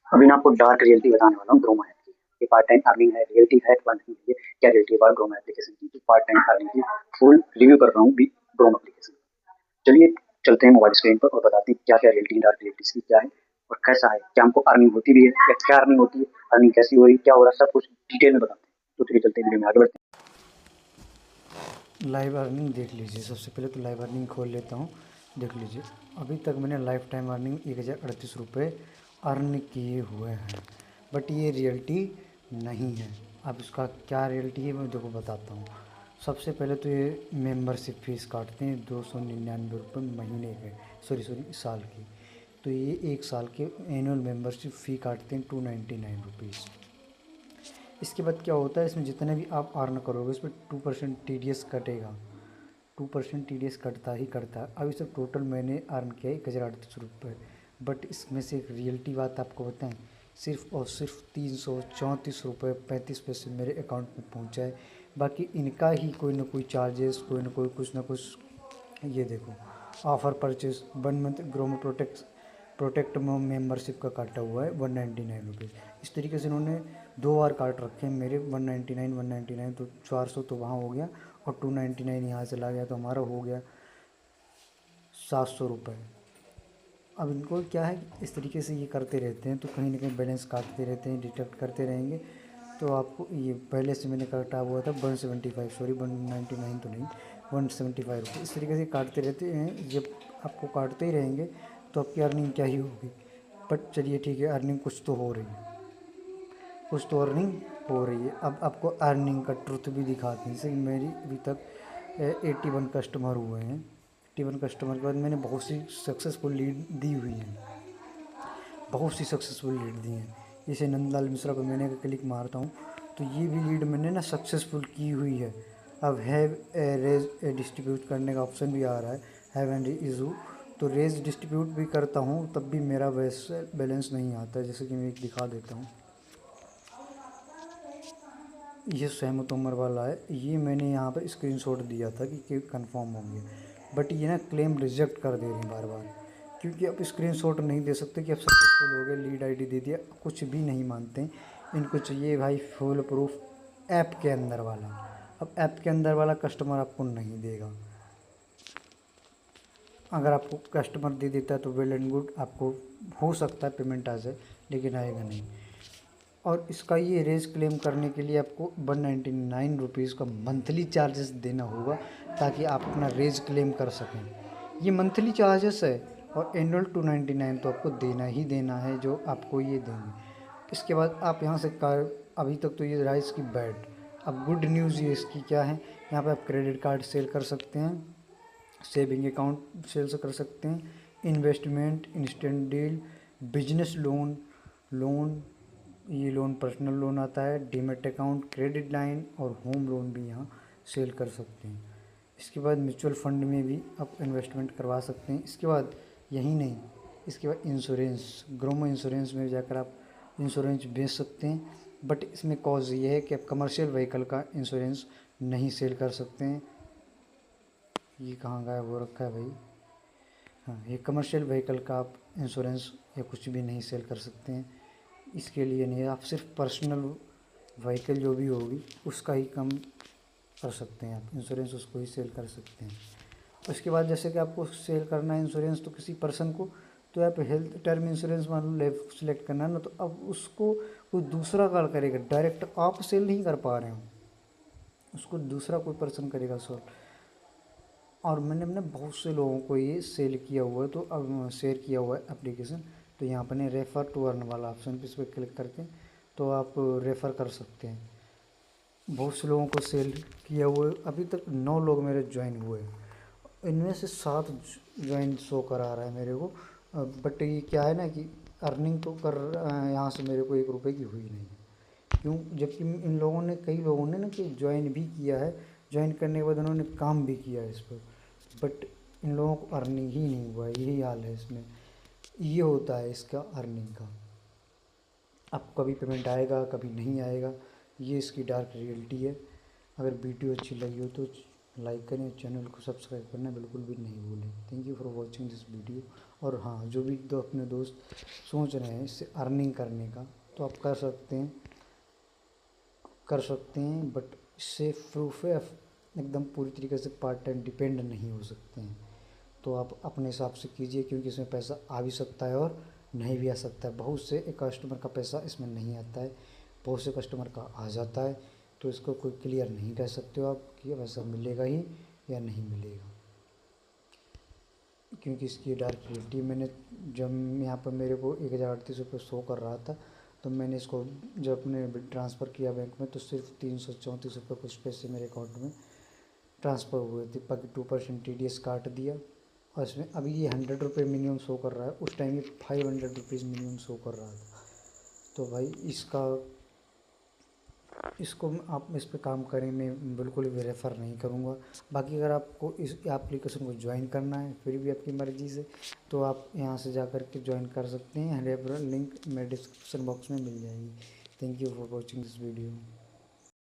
अभी मैं आपको डार्क रियलिटी बताने वाला हूँ ग्रोमो ऐप की। ये पार्ट टाइम अर्निंग है, रियलिटी है बनने के लिए। क्या रियलिटी है बात ग्रोमो एप्लीकेशन की, जो पार्ट टाइम अर्निंग की फुल रिव्यू कर रहा हूँ भी ग्रोमो एप्लीकेशन। चलिए चलते हैं मोबाइल स्क्रीन पर और बताते हैं क्या क्या रियलिटी डार्क रियलिटीज की क्या है और कैसा है, क्या हमको अर्निंग होती भी है या क्या अर्निंग होती है, अर्निंग कैसी हो रही है, क्या हो रहा है, सब कुछ डिटेल में बताते हैं। तो चलिए चलते हैं, वीडियो में आगे बढ़ते हैं। लाइव अर्निंग देख लीजिए। सबसे पहले तो लाइव अर्निंग खोल लेता हूँ, देख लीजिए। अभी तक मैंने लाइफ टाइम अर्निंग 1038 रुपये अर्न किए हुए हैं, बट ये रियलिटी नहीं है। अब इसका क्या रियलिटी है मैं देखो बताता हूँ। सबसे पहले तो ये मेंबरशिप फ़ीस काटते हैं 299 रुपये महीने के, सॉरी साल की। तो ये एक साल के एनुअल मेंबरशिप फ़ी काटते हैं 299 रुपीज़। इसके बाद क्या होता है, इसमें जितने भी आप अर्न करोगे उस पर 2% TDS कटेगा। 2% TDS कटता ही कटता है। अभी सब टोटल मैंने अर्न किया 1038 रुपये, बट इसमें से एक रियलिटी बात आपको बताएं, सिर्फ और सिर्फ 334 रुपये 35 पैसे मेरे अकाउंट में पहुंचा है। बाकी इनका ही कोई ना कोई चार्जेस, कोई ना कोई कुछ ना कुछ। ये देखो, offer purchase 1 month Gromo protect membership का काटा हुआ है 199 रुपीज़। इस तरीके से इन्होंने 2 बार काट रखे हैं मेरे 199 तो 400 तो वहाँ हो गया, और 299 यहाँ चला गया, तो हमारा हो गया 700 रुपये। अब इनको क्या है, इस तरीके से ये करते रहते हैं, तो कहीं ना कहीं बैलेंस काटते रहते हैं, डिटेक्ट करते रहेंगे। तो आपको ये पहले से मैंने काटा हुआ था 175, सॉरी 199 तो नहीं, 175 रुपये। इस तरीके से काटते रहते हैं। जब आपको काटते ही रहेंगे तो आपकी अर्निंग क्या ही होगी। बट चलिए ठीक है, अर्निंग कुछ तो हो रही है, कुछ तो अर्निंग हो रही है। अब आपको अर्निंग का ट्रुथ भी दिखाते हैं। जैसे कि मेरी अभी तक 81 कस्टमर हुए हैं। 81 कस्टमर के बाद मैंने बहुत सी सक्सेसफुल लीड दी हुई हैं, बहुत सी सक्सेसफुल लीड दी हैं। जैसे नंदलाल मिश्रा पर मैंने अगर क्लिक मारता हूँ तो ये भी लीड मैंने ना सक्सेसफुल की हुई है। अब हैव रेज डिस्ट्रीब्यूट करने का ऑप्शन भी आ रहा है, हैव एंड इज़ू। तो रेज डिस्ट्रीब्यूट भी करता हूँ तब भी मेरा वैसे बैलेंस नहीं आता है। जैसे कि मैं एक दिखा देता हूँ, ये सहमत उम्र वाला है। ये मैंने यहाँ पर स्क्रीनशॉट दिया था कि कंफर्म हो गया, बट ये ना क्लेम रिजेक्ट कर दे रहे हैं बार बार, क्योंकि आप स्क्रीनशॉट नहीं दे सकते कि आप सक्सेसफुल हो गए, लीड आईडी दे दिया, कुछ भी नहीं मानते हैं। इनको चाहिए भाई फुल प्रूफ ऐप के अंदर वाला। अब ऐप के अंदर वाला कस्टमर आपको नहीं देगा। अगर आपको कस्टमर दे देता है तो वेल एंड गुड, आपको हो सकता है पेमेंट आ जाए, लेकिन आएगा नहीं। और इसका ये रेज क्लेम करने के लिए आपको 199 रुपीज़ का मंथली चार्जेस देना होगा, ताकि आप अपना रेज क्लेम कर सकें। ये मंथली चार्जेस है, और एनुअल 299 तो आपको देना ही देना है, जो आपको ये देंगे। इसके बाद आप यहाँ से अभी तक तो ये रहा इसकी बैड। अब गुड न्यूज़ ये इसकी क्या है, यहाँ पे आप क्रेडिट कार्ड सेल कर सकते हैं, सेविंग अकाउंट सेल्स कर सकते हैं, investment, instant deal, business loan, loan ये लोन पर्सनल लोन आता है, डीमेट अकाउंट, क्रेडिट लाइन और होम लोन भी यहाँ सेल कर सकते हैं। इसके बाद म्यूचुअल फंड में भी आप इन्वेस्टमेंट करवा सकते हैं। इसके बाद यही नहीं, इसके बाद इंश्योरेंस, ग्रोमो इंश्योरेंस में जाकर आप इंश्योरेंस बेच सकते हैं। बट इसमें कॉज ये है कि आप कमर्शियल व्हीकल का इंश्योरेंस नहीं सेल कर सकते हैं। ये कहाँ गायब हो रखा है भाई, हाँ, ये कमर्शियल व्हीकल का आप इंश्योरेंस या कुछ भी नहीं सेल कर सकते हैं। इसके लिए नहीं, आप सिर्फ पर्सनल व्हीकल जो भी होगी उसका ही कम कर सकते हैं, आप इंश्योरेंस उसको ही सेल कर सकते हैं। उसके बाद जैसे कि आपको सेल करना है इंश्योरेंस तो किसी पर्सन को, तो आप हेल्थ टर्म इंश्योरेंस मान लो लाइफ सेलेक्ट करना है ना, तो अब उसको कोई दूसरा कॉल करेगा, डायरेक्ट आप सेल नहीं कर पा रहे हो, उसको दूसरा कोई पर्सन करेगा सोल। और मैंने अपने बहुत से लोगों को ये सेल किया हुआ है, तो अब शेयर किया हुआ है एप्लीकेशन। तो यहाँ पर रेफ़र टू अर्न वाला ऑप्शन पे इस पर क्लिक करके तो आप रेफ़र कर सकते हैं। बहुत से लोगों को सेल किया हुआ है, अभी तक 9 लोग मेरे ज्वाइन हुए हैं, इनमें से 7 ज्वाइन शो करा रहा है मेरे को। बट ये क्या है ना कि अर्निंग तो कर यहाँ से मेरे को 1 रुपये की हुई नहीं है। क्यों, जबकि इन लोगों ने, कई लोगों ने ना कि ज्वाइन भी किया है, ज्वाइन करने के बाद उन्होंने काम भी किया है इस पर, बट इन लोगों को अर्निंग ही नहीं हुआ है। यही हाल है इसमें, ये होता है इसका अर्निंग का। अब कभी पेमेंट आएगा कभी नहीं आएगा, ये इसकी डार्क रियलिटी है। अगर वीडियो अच्छी लगी हो तो लाइक करें, चैनल को सब्सक्राइब करना बिल्कुल भी नहीं भूलें। Thank you for watching this video. और हाँ, जो भी दो अपने दोस्त सोच रहे हैं इससे अर्निंग करने का, तो आप कर सकते हैं, बट इससे प्रूफ है एकदम पूरी तरीके से पार्ट टाइम डिपेंड नहीं हो सकते हैं। तो आप अपने हिसाब से कीजिए, क्योंकि इसमें पैसा आ भी सकता है और नहीं भी आ सकता है। बहुत से कस्टमर का पैसा इसमें नहीं आता है, बहुत से कस्टमर का आ जाता है। तो इसको कोई क्लियर नहीं कह सकते हो आप कि पैसा मिलेगा ही या नहीं मिलेगा, क्योंकि इसकी डायरेक्ट रियलिटी मैंने जब यहाँ पर मेरे को 1038 रुपये शो कर रहा था, तो मैंने इसको जब अपने ट्रांसफ़र किया बैंक में, तो सिर्फ 334 रुपये कुछ पैसे मेरे अकाउंट में ट्रांसफ़र हुए थे। बाकी 2% TDS काट दिया। और इसमें अभी ये 100 रुपये मिनिमम शो कर रहा है, उस टाइम ये 500 रुपीज़ मिनिमम शो कर रहा था। तो भाई इसको आप इस पे काम करें, मैं बिल्कुल भी रेफ़र नहीं करूँगा। बाकी अगर आपको इस एप्लीकेशन को ज्वाइन करना है फिर भी आपकी मर्ज़ी से, तो आप यहाँ से जा कर के ज्वाइन कर सकते हैं। रेफरल लिंक मेरे डिस्क्रिप्शन बॉक्स में मिल जाएगी। Thank you for watching this video.